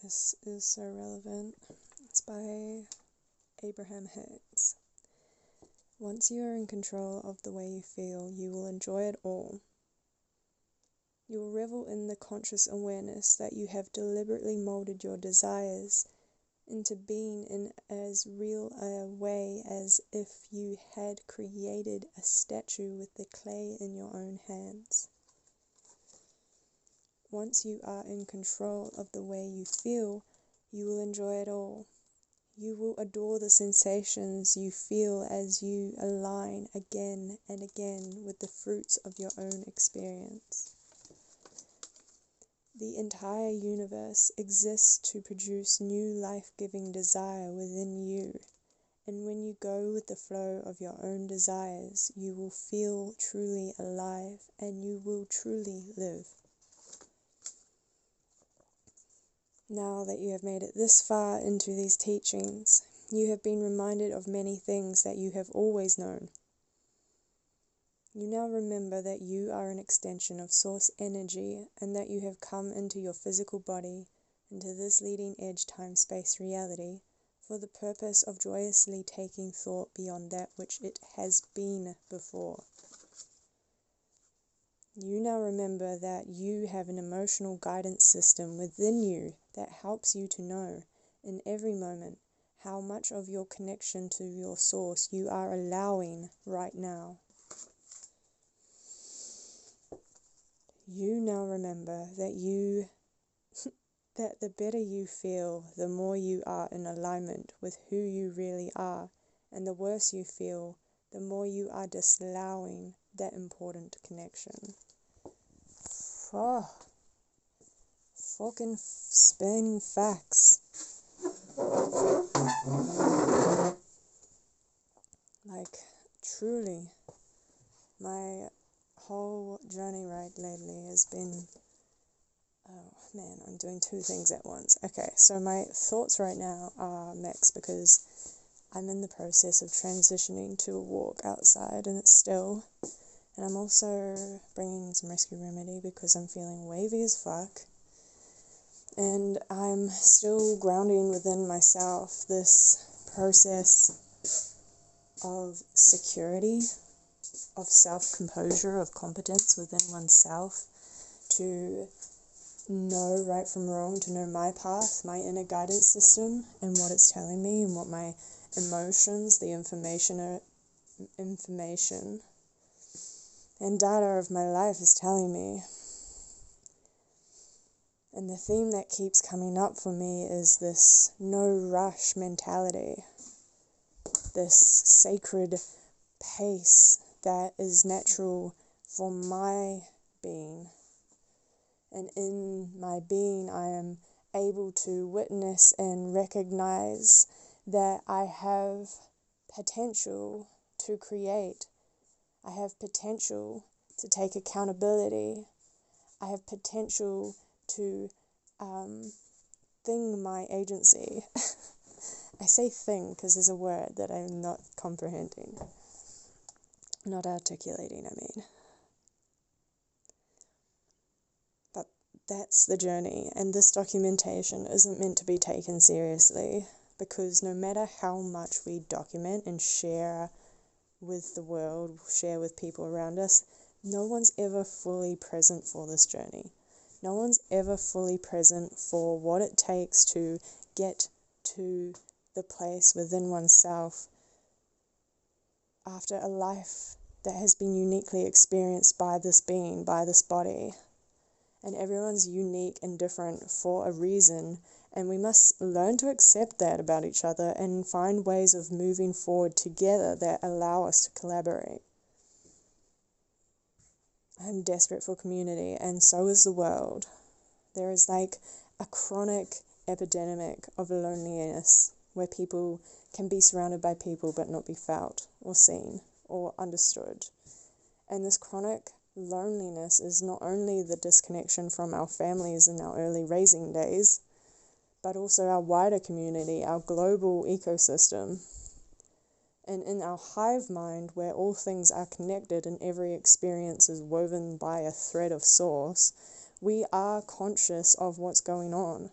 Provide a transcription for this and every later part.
This is so relevant. It's by Abraham Hicks. Once you are in control of the way you feel, you will enjoy it all. You will revel in the conscious awareness that you have deliberately molded your desires into being in as real a way as if you had created a statue with the clay in your own hands. Once you are in control of the way you feel, you will enjoy it all. You will adore the sensations you feel as you align again and again with the fruits of your own experience. The entire universe exists to produce new life-giving desire within you, and when you go with the flow of your own desires, you will feel truly alive and you will truly live. Now that you have made it this far into these teachings, you have been reminded of many things that you have always known. You now remember that you are an extension of source energy and that you have come into your physical body, into this leading edge time-space reality, for the purpose of joyously taking thought beyond that which it has been before. You now remember that you have an emotional guidance system within you that helps you to know, in every moment, how much of your connection to your source you are allowing right now. You now remember that that the better you feel, the more you are in alignment with who you really are, and the worse you feel, the more you are disallowing that important connection. Fucking spinning facts. Like, truly, my whole journey right lately has been, oh man, I'm doing two things at once. Okay, so my thoughts right now are mixed because I'm in the process of transitioning to a walk outside and it's still, and I'm also bringing some rescue remedy because I'm feeling wavy as fuck, and I'm still grounding within myself this process of security, of self-composure, of competence within oneself, to know right from wrong, to know my path, my inner guidance system, and what it's telling me, and what my emotions, the information and data of my life is telling me. And the theme that keeps coming up for me is this no rush mentality, this sacred pace that is natural for my being. And in my being, I am able to witness and recognize that I have potential to create. I have potential to take accountability. I have potential to thing my agency. I say thing because there's a word that I'm not comprehending. Not articulating, I mean. But that's the journey, and this documentation isn't meant to be taken seriously, because no matter how much we document and share with the world, share with people around us, no one's ever fully present for this journey. No one's ever fully present for what it takes to get to the place within oneself after a life that has been uniquely experienced by this being, by this body. And everyone's unique and different for a reason, and we must learn to accept that about each other and find ways of moving forward together that allow us to collaborate. I'm desperate for community, and so is the world. There is like a chronic epidemic of loneliness where people can be surrounded by people but not be felt or seen or understood. And this chronic loneliness is not only the disconnection from our families in our early raising days, but also our wider community, our global ecosystem. And in our hive mind, where all things are connected and every experience is woven by a thread of source, we are conscious of what's going on.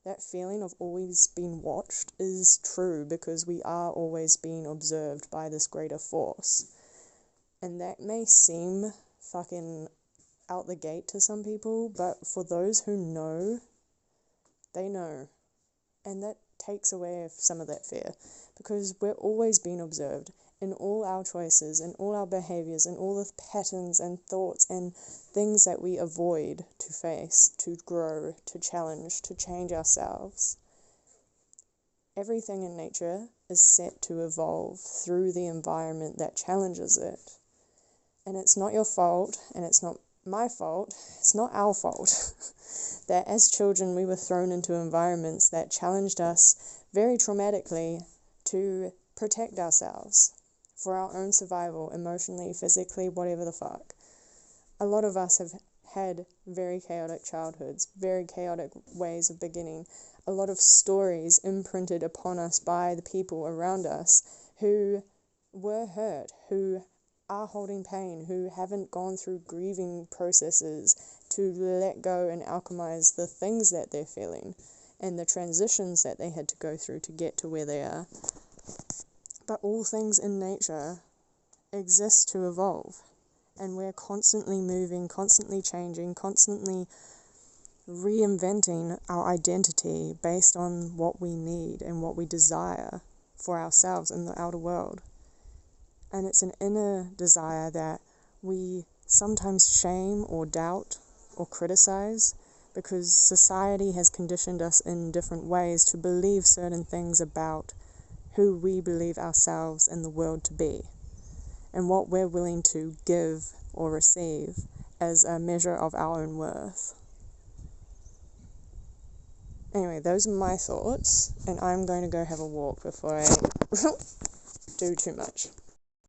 that feeling of always being watched is true, because we are always being observed by this greater force. And that may seem fucking out the gate to some people, but for those who know, they know. And that takes away some of that fear, because we're always being observed in all our choices, in all our behaviors, in all the patterns and thoughts and things that we avoid to face, to grow, to challenge, to change ourselves. Everything in nature is set to evolve through the environment that challenges it. And it's not your fault, and it's not my fault, it's not our fault, that as children we were thrown into environments that challenged us very traumatically to protect ourselves for our own survival, emotionally, physically, whatever the fuck. A lot of us have had very chaotic childhoods, very chaotic ways of beginning, a lot of stories imprinted upon us by the people around us who were hurt, who are holding pain, who haven't gone through grieving processes to let go and alchemize the things that they're feeling and the transitions that they had to go through to get to where they are. But all things in nature exist to evolve, and we're constantly moving, constantly changing, constantly reinventing our identity based on what we need and what we desire for ourselves in the outer world. And it's an inner desire that we sometimes shame or doubt or criticize, because society has conditioned us in different ways to believe certain things about who we believe ourselves and the world to be, and what we're willing to give or receive as a measure of our own worth. Anyway, those are my thoughts, and I'm going to go have a walk before I do too much.